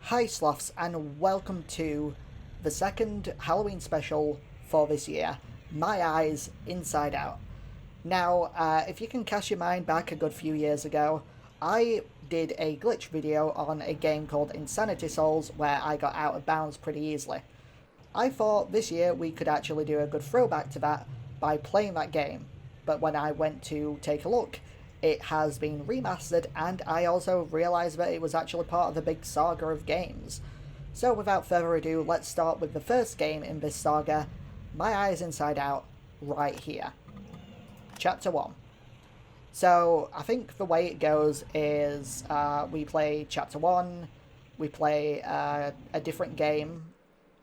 Hi Sloths, and welcome to the second Halloween special for this year, My Eyes Inside Out. Now, if you can cast your mind back a good few years ago, I did a glitch video on a game called Insanity Souls where I got out of bounds pretty easily. I thought this year we could actually do a good throwback to that by playing that game, but when I went to take a look, it has been remastered, and I also realised that it was actually part of the big saga of games. So without further ado, let's start with the first game in this saga, My Eyes Inside Out, right here. Chapter 1. So I think the way it goes is we play Chapter 1, we play a different game,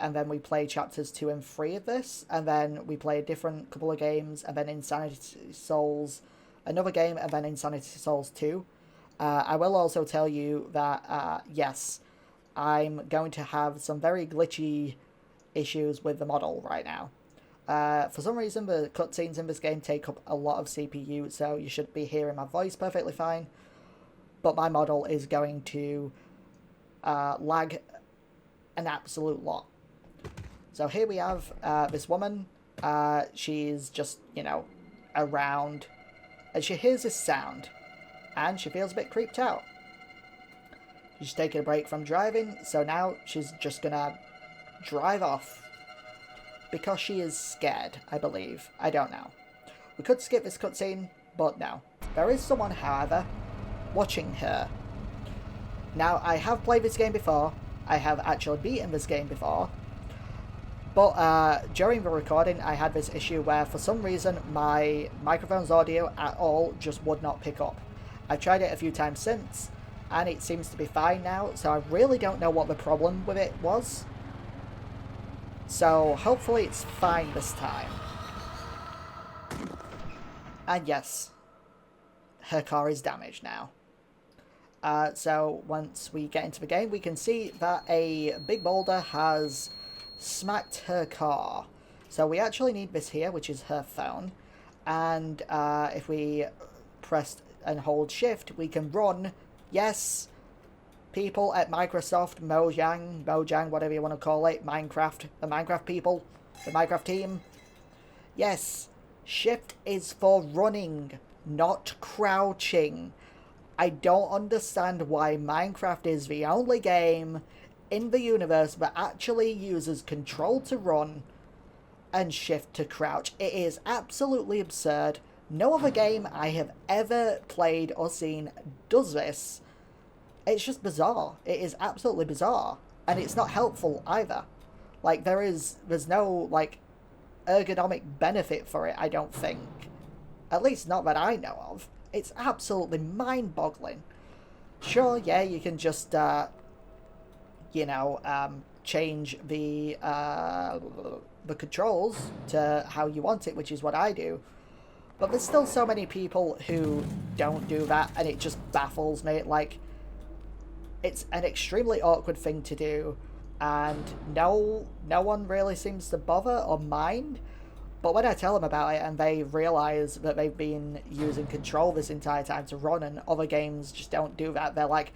and then we play Chapters 2 and 3 of this, and then we play a different couple of games, and then Insanity Souls another game, and then Insanity Souls 2. I will also tell you that, yes, I'm going to have some very glitchy issues with the model right now. For some reason, the cutscenes in this game take up a lot of CPU, so you should be hearing my voice perfectly fine. But my model is going to lag an absolute lot. So here we have this woman. She's just, around. And she hears this sound, and she feels a bit creeped out. She's taking a break from driving, so now she's just gonna drive off. Because she is scared, I believe. I don't know. We could skip this cutscene, but no. There is someone, however, watching her. Now, I have played this game before. I have actually beaten this game before. But during the recording, I had this issue where, for some reason, my microphone's audio at all just would not pick up. I've tried it a few times since, and it seems to be fine now, so I really don't know what the problem with it was. So, hopefully it's fine this time. And yes, her car is damaged now. So, once we get into the game, we can see that a big boulder has smacked her car. So we actually need this here, which is her phone, and if we press and hold shift, we can run. Yes, people at Microsoft, Mojang, whatever you want to call it, Minecraft, the Minecraft people, the Minecraft team. Yes, shift is for running, not crouching. I don't understand why Minecraft is the only game in the universe that actually uses control to run and shift to crouch. It is absolutely absurd. No other game I have ever played or seen does this. It's just bizarre. It is absolutely bizarre. And it's not helpful either. Like, there's no, ergonomic benefit for it, I don't think. At least not that I know of. It's absolutely mind-boggling. Sure, yeah, you can just, change the controls to how you want it, which is what I do. But there's still so many people who don't do that, and it just baffles me. Like, it's an extremely awkward thing to do, and no one really seems to bother or mind. But when I tell them about it and they realise that they've been using control this entire time to run, and other games just don't do that, they're like,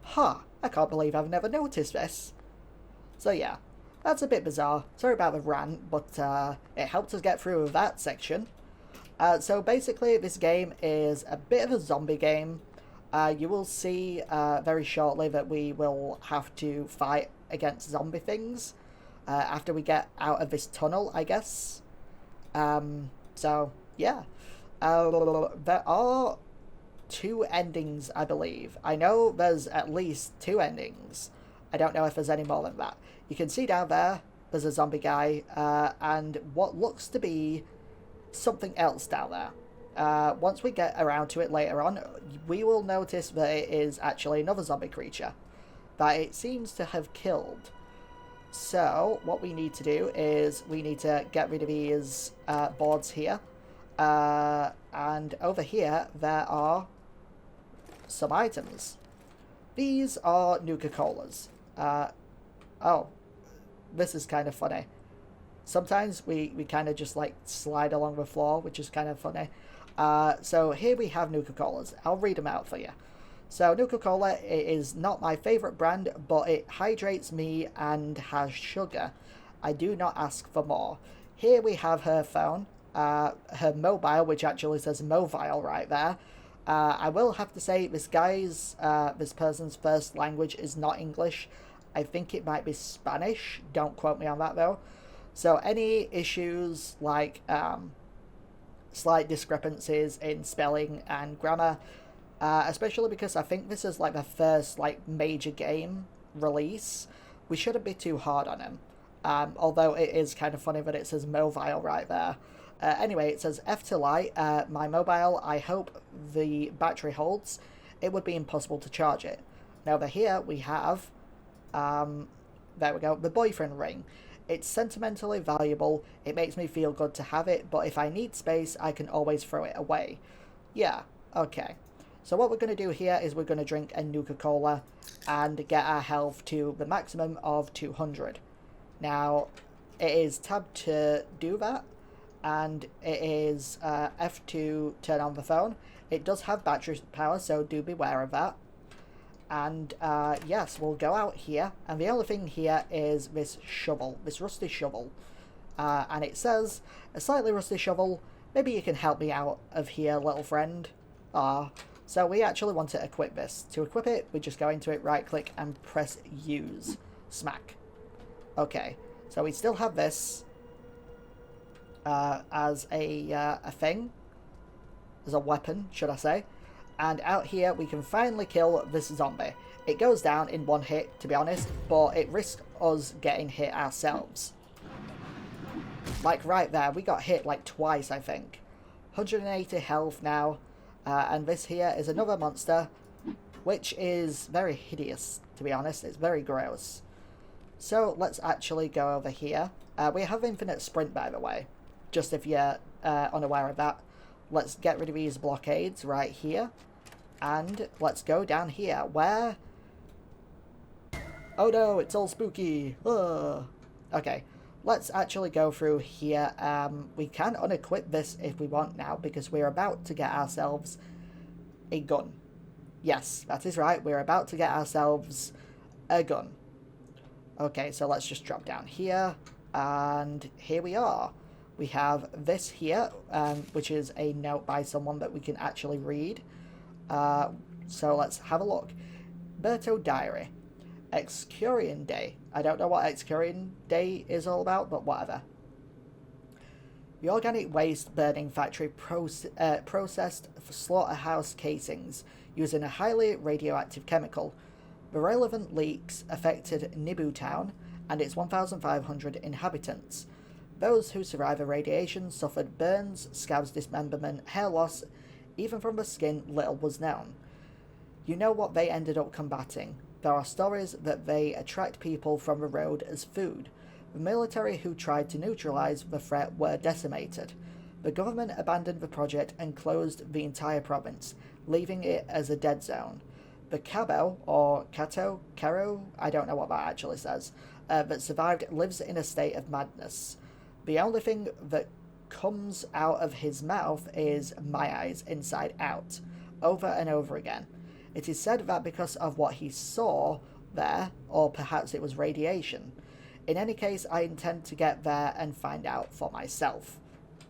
huh, I can't believe I've never noticed this. So yeah, that's a bit bizarre. Sorry about the rant, but it helped us get through that section. So basically, this game is a bit of a zombie game. You will see very shortly that we will have to fight against zombie things after we get out of this tunnel, I guess. So, yeah. There are 2 endings, I believe. I know there's at least 2 endings. I don't know if there's any more than that. You can see down there, there's a zombie guy, and what looks to be something else down there. Once we get around to it later on, we will notice that it is actually another zombie creature that it seems to have killed. So, what we need to do is we need to get rid of these boards here. And over here, there are some items. These are Nuka-Colas. Oh, this is kind of funny. Sometimes we kind of just slide along the floor, which is kind of funny. So here we have Nuka-Colas. I'll read them out for you. So Nuka-Cola is not my favourite brand, but it hydrates me and has sugar. I do not ask for more. Here we have her phone, her mobile, which actually says mobile right there. I will have to say this person's first language is not English. I think it might be Spanish. Don't quote me on that though. So any issues like slight discrepancies in spelling and grammar, especially because I think this is like the first like major game release, we shouldn't be too hard on him. Although it is kind of funny that it says mobile right there. Anyway, it says F to light. My mobile, I hope the battery holds. It would be impossible to charge it. Now over here we have, there we go, the boyfriend ring. It's sentimentally valuable. It makes me feel good to have it, but if I need space, I can always throw it away. Yeah, okay. So what we're going to do here is we're going to drink a Nuka-Cola and get our health to the maximum of 200. Now, it is tab to do that, and it is F to turn on the phone. It does have battery power, so do beware of that. And yes, we'll go out here, and the only thing here is this shovel, this rusty shovel. And it says, a slightly rusty shovel, maybe you can help me out of here, little friend. So we actually want to equip this. To equip it, we just go into it, right click, and press use. Smack. Okay, so we still have this as a thing, as a weapon, should I say. And out here, we can finally kill this zombie. It goes down in one hit, to be honest, but it risks us getting hit ourselves. Like right there, we got hit like twice, I think. 180 health now. And this here is another monster, which is very hideous, to be honest. It's very gross. So let's actually go over here. We have infinite sprint, by the way, just if you're unaware of that. Let's get rid of these blockades right here. And let's go down here where... Oh no, it's all spooky. Ugh. Okay, let's actually go through here. We can unequip this if we want now, because we're about to get ourselves a gun. Yes, that is right. We're about to get ourselves a gun. Okay, so let's just drop down here. And here we are. We have this here, which is a note by someone that we can actually read. So let's have a look. Berto Diary. Excurian Day. I don't know what Excurian Day is all about, but whatever. The organic waste burning factory processed slaughterhouse casings using a highly radioactive chemical. The relevant leaks affected Nibu Town and its 1,500 inhabitants. Those who survived the radiation suffered burns, scabs, dismemberment, hair loss. Even from the skin, little was known. You know what they ended up combating. There are stories that they attract people from the road as food. The military who tried to neutralize the threat were decimated. The government abandoned the project and closed the entire province, leaving it as a dead zone. The Cabo, or Caro, I don't know what that actually says, that survived lives in a state of madness. The only thing that comes out of his mouth is "my eyes inside out," over and over again. It is said that because of what he saw there, or perhaps it was radiation. In any case, I intend to get there and find out for myself.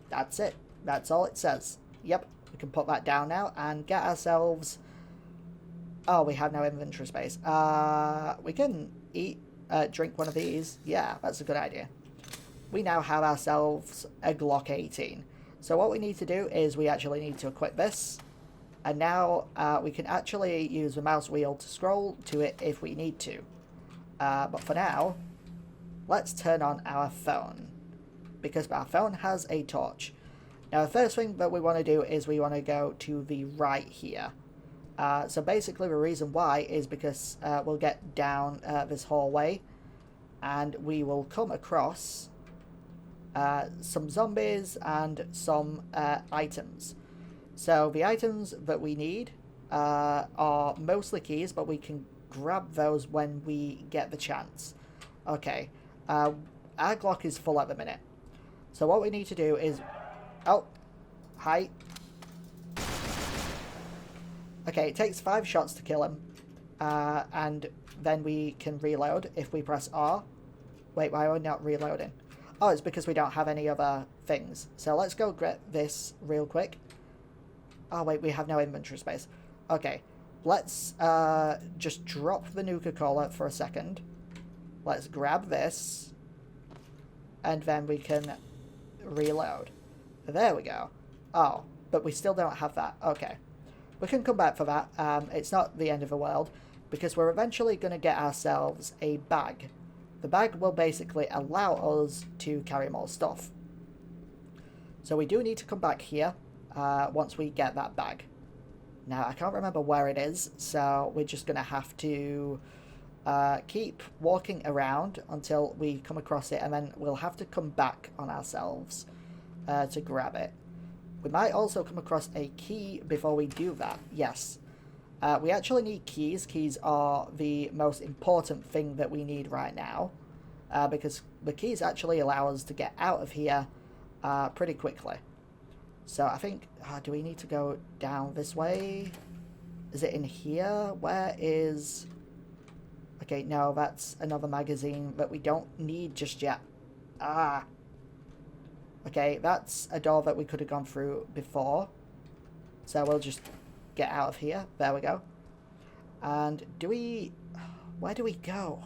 That's it. That's all it says. Yep, we can put that down now and get ourselves... Oh, we have no inventory space. We can drink one of these. Yeah, that's a good idea. We now have ourselves a Glock 18. So what we need to do is we actually need to equip this. And now we can actually use the mouse wheel to scroll to it if we need to. But for now, let's turn on our phone, because our phone has a torch. Now the first thing that we want to do is we want to go to the right here. So basically the reason why is because we'll get down this hallway and we will come across some zombies and some items. So the items that we need are mostly keys, but we can grab those when we get the chance. Okay, our Glock is full at the minute. So what we need to do is... Oh, hi. Okay, it takes 5 shots to kill him. And then we can reload if we press R. Wait, why are we not reloading? Oh, it's because we don't have any other things. So let's go get this real quick. Oh, wait, we have no inventory space. Okay, let's just drop the Nuka-Cola for a second. Let's grab this. And then we can reload. There we go. Oh, but we still don't have that. Okay. We can come back for that. It's not the end of the world, because we're eventually going to get ourselves a bag. The bag will basically allow us to carry more stuff. So we do need to come back here once we get that bag. Now, I can't remember where it is, so we're just going to have to keep walking around until we come across it, and then we'll have to come back on ourselves to grab it. We might also come across a key before we do that. Yes. We actually need keys. Keys are the most important thing that we need right now. Because the keys actually allow us to get out of here pretty quickly. So I think... do we need to go down this way? Is it in here? Where is... Okay, no, that's another magazine that we don't need just yet. Okay, that's a door that we could have gone through before. So we'll just get out of here. There we go. And do we... Where do we go?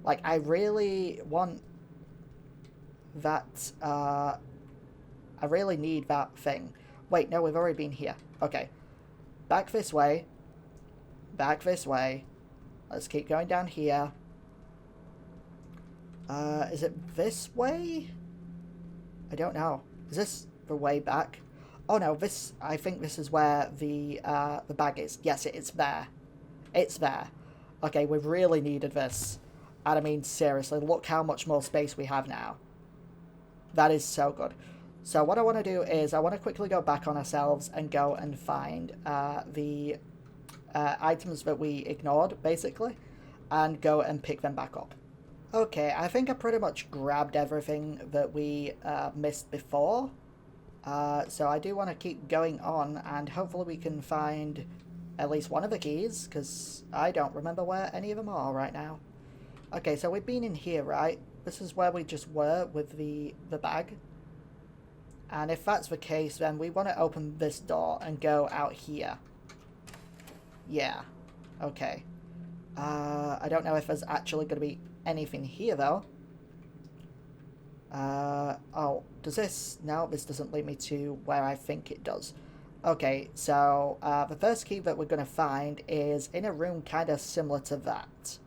Like, I really want that... I really need that thing. Wait, no, we've already been here. Okay. Back this way. Back this way. Let's keep going down here. Is it this way? I don't know. Is this the way back? Oh no, this... I think this is where the bag is. Yes, it's there. It's there. Okay, we've really needed this. And I mean, seriously, look how much more space we have now. That is so good. So what I want to do is I want to quickly go back on ourselves and go and find the items that we ignored, basically, and go and pick them back up. Okay, I think I pretty much grabbed everything that we missed before. So I do want to keep going on, and hopefully we can find at least one of the keys, because I don't remember where any of them are right now. Okay, so we've been in here, right? This is where we just were with the bag. And if that's the case, then we want to open this door and go out here. Yeah. Okay. I don't know if there's actually going to be anything here, though. Oh, does this... No, this doesn't lead me to where I think it does. Okay, so the first key that we're going to find is in a room kind of similar to that,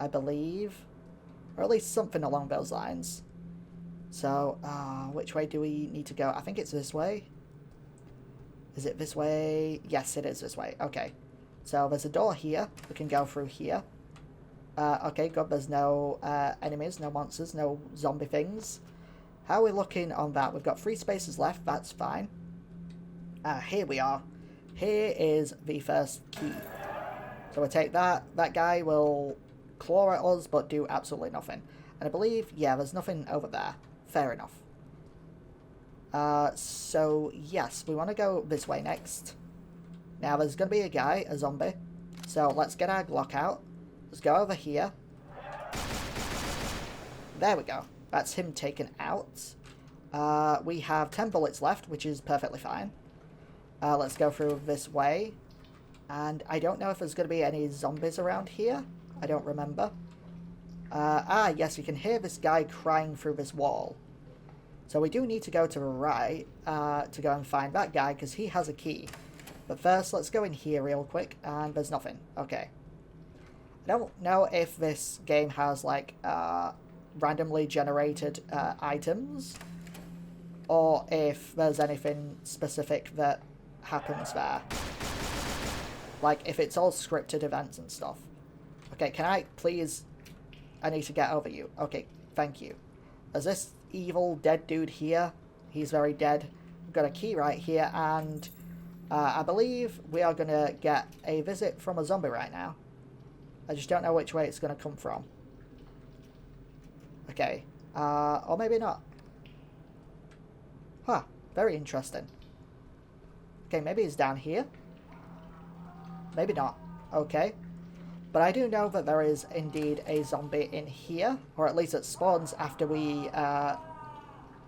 I believe. Or at least something along those lines. So, which way do we need to go? I think it's this way. Is it this way? Yes, it is this way. Okay. So there's a door here. We can go through here. Okay, good. There's no enemies, no monsters, no zombie things. How are we looking on that? We've got 3 spaces left. That's fine. Here we are. Here is the first key. So we'll take that. That guy will claw at us, but do absolutely nothing. And I believe, yeah, there's nothing over there. Fair enough. So, yes, we want to go this way next. Now, there's going to be a guy, a zombie. So, let's get our Glock out. Let's go over here. There we go. That's him taken out. We have 10 bullets left, which is perfectly fine. Let's go through this way. And I don't know if there's going to be any zombies around here. I don't remember. Yes, you can hear this guy crying through this wall. So we do need to go to the right to go and find that guy, because he has a key. But first, let's go in here real quick, and there's nothing. Okay. I don't know if this game has, like, randomly generated items, or if there's anything specific that happens there. Like, if it's all scripted events and stuff. Okay, can I please... I need to get over you. Okay, thank you. There's this evil dead dude here. He's very dead. We've got a key right here, and I believe we are going to get a visit from a zombie right now. I just don't know which way it's going to come from. Okay, or maybe not. Huh, very interesting. Okay, maybe it's down here. maybe not. Okay. But I do know that there is indeed a zombie in here, or at least it spawns after we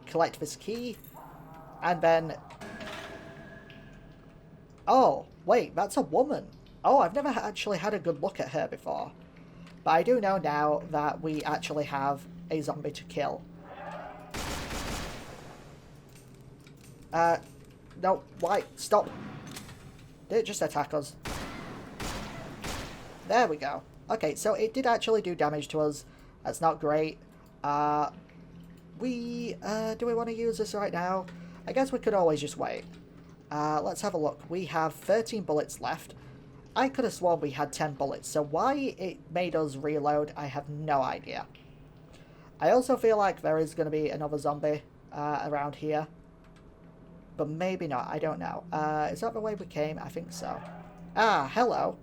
collect this key. And then... Oh, wait, that's a woman. Oh, I've never actually had a good look at her before. But I do know now that we actually have a zombie to kill. No, why? Stop. Did it just attack us? There we go. Okay, so it did actually do damage to us. That's not great. Do we want to use this right now? I guess we could always just wait. Let's have a look. We have 13 bullets left. I could have sworn we had 10 bullets, so why it made us reload, I have no idea. I also feel like there is going to be another zombie around here. But maybe not, I don't know. Is that the way we came? I think so. Ah, hello.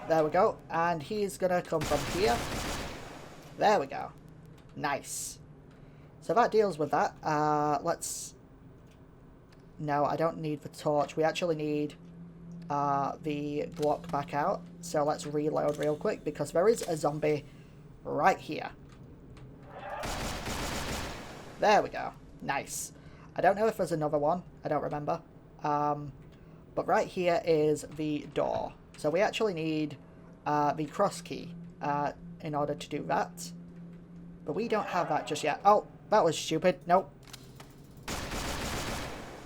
There we go. And he's going to come from here. There we go. Nice. So that deals with that. Let's... No, I don't need the torch. We actually need the Glock back out. So let's reload real quick because there is a zombie right here. There we go. Nice. I don't know if there's another one. I don't remember. But right here is the door. So we actually need the cross key in order to do that. But we don't have that just yet. Oh, that was stupid. Nope.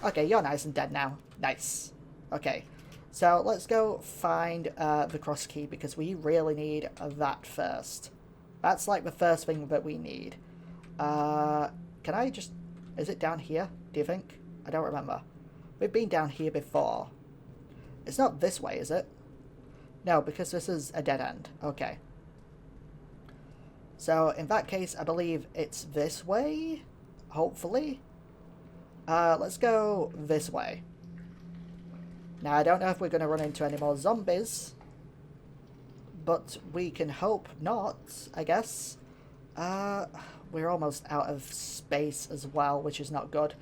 Okay, you're nice and dead now. Nice. Okay. So let's go find the cross key because we really need that first. That's like the first thing that we need. Can I just... Is it down here, do you think? I don't remember. We've been down here before. It's not this way, is it? No, because this is a dead end. Okay. So, in that case, I believe it's this way? Hopefully? Let's go this way. Now, I don't know if we're going to run into any more zombies. But we can hope not, I guess. We're almost out of space as well, which is not good.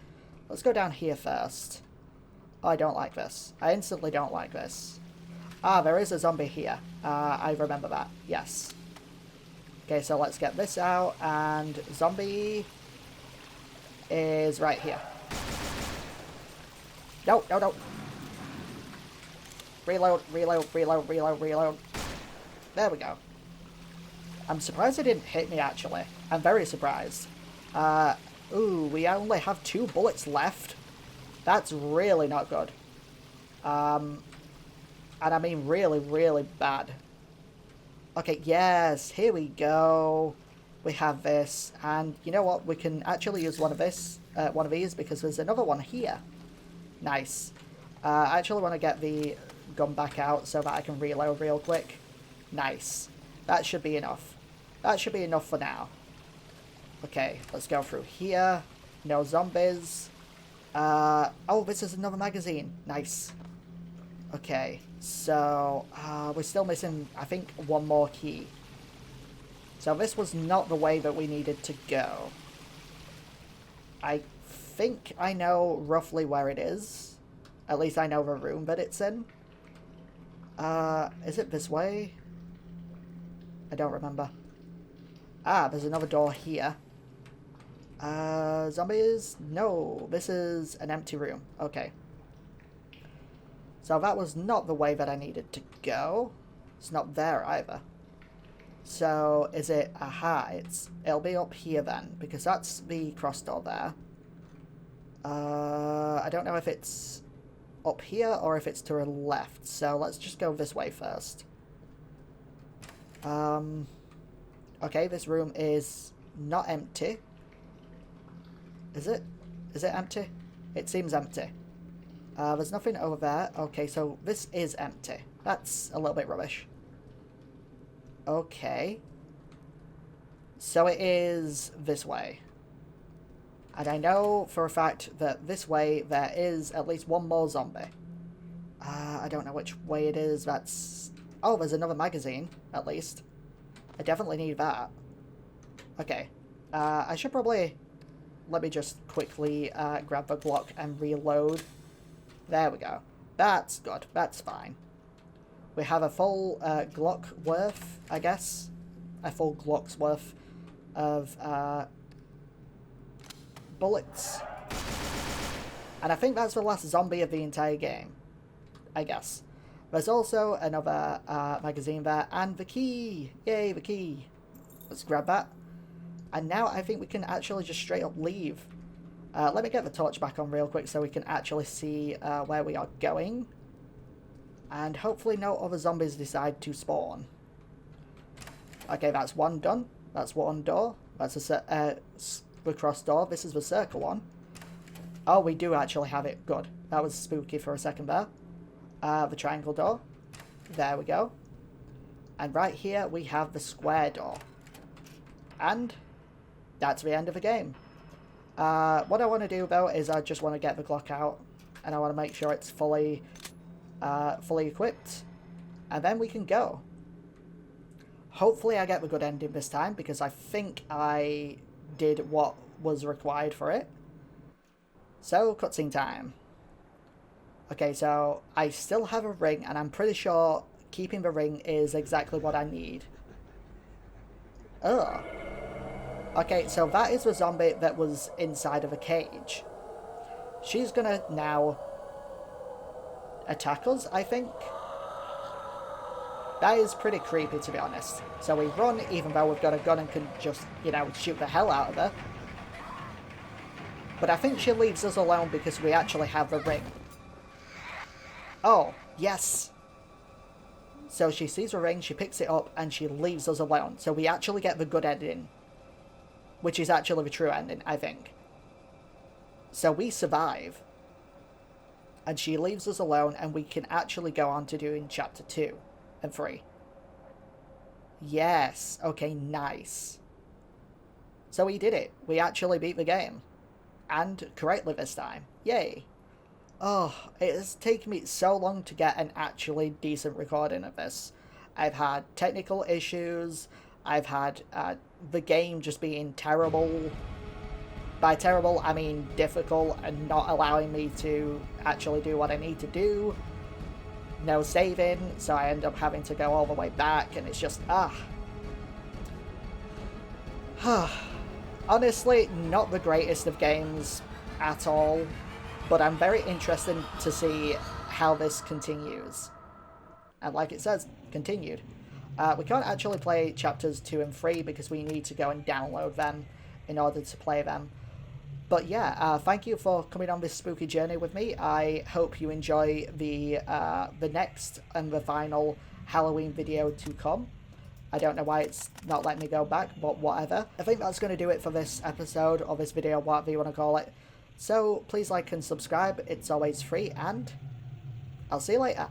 Let's go down here first. Oh, I don't like this. I instantly don't like this. Ah, there is a zombie here. I remember that. Yes. Okay, so let's get this out, and zombie is right here. No, no, no. Reload, reload, reload, reload, reload. There we go. I'm surprised it didn't hit me, actually. I'm very surprised. Ooh, we only have 2 bullets left. That's really not good. And I mean really, really bad. Okay, yes, here we go. We have this. And you know what? We can actually use one of these because there's another one here. Nice. I actually want to get the gun back out so that I can reload real quick. Nice. That should be enough. That should be enough for now. Okay, let's go through here. No zombies. Oh, this is another magazine. Nice. Okay, so we're still missing, I think, one more key. So this was not the way that we needed to go. I think I know roughly where it is. At least I know the room that it's in. Is it this way? I don't remember. Ah, there's another door here. Zombies? No, this is an empty room. Okay. So that was not the way that I needed to go. It's not there either. So, is it... Aha, it'll be up here then, because that's the cross door there. I don't know if it's up here or if it's to the left, so let's just go this way first. Okay, this room is not empty. Is it? Is it empty? It seems empty. There's nothing over there. Okay, so this is empty. That's a little bit rubbish. Okay. So it is this way. And I know for a fact that this way there is at least one more zombie. I don't know which way it is. That's... Oh, there's another magazine, at least. I definitely need that. Okay. I should probably... Let me just quickly grab the Glock and reload. There we go. That's good. That's fine. We have a full Glock worth, I guess. A full Glock's worth of bullets. And I think that's the last zombie of the entire game, I guess. There's also another magazine there, and the key! Yay, the key! Let's grab that. And now I think we can actually just straight up leave. Let me get the torch back on real quick so we can actually see where we are going. And hopefully no other zombies decide to spawn. Okay, that's one done. That's one door. That's the cross door. This is the circle one. Oh, we do actually have it. Good. That was spooky for a second there. The triangle door. There we go. And right here we have the square door. And that's the end of the game. What I want to do though is I just want to get the Glock out. And I want to make sure it's fully equipped. And then we can go. Hopefully I get the good ending this time, because I think I did what was required for it. So, cutscene time. Okay, so I still have a ring, and I'm pretty sure keeping the ring is exactly what I need. Ugh. Okay, so that is the zombie that was inside of a cage. She's gonna now attack us, I think. That is pretty creepy, to be honest. So we run, even though we've got a gun and can just, you know, shoot the hell out of her. But I think she leaves us alone because we actually have the ring. Oh, yes. So she sees the ring, she picks it up, and she leaves us alone. So we actually get the good ending. Which is actually the true ending, I think. So we survive. And she leaves us alone, and we can actually go on to doing chapter 2 and 3. Yes. Okay, nice. So we did it. We actually beat the game. And correctly this time. Yay. Oh, it has taken me so long to get an actually decent recording of this. I've had technical issues. I've had the game just being terrible. By terrible, I mean difficult and not allowing me to actually do what I need to do. No saving, so I end up having to go all the way back, and it's just, Honestly, not the greatest of games at all, but I'm very interested to see how this continues. And like it says, continued. We can't actually play chapters 2 and 3 because we need to go and download them in order to play them. But yeah, thank you for coming on this spooky journey with me. I hope you enjoy the next and the final Halloween video to come. I don't know why it's not letting me go back, but whatever. I think that's going to do it for this episode, or this video, whatever you want to call it. So please like and subscribe, it's always free, and I'll see you later.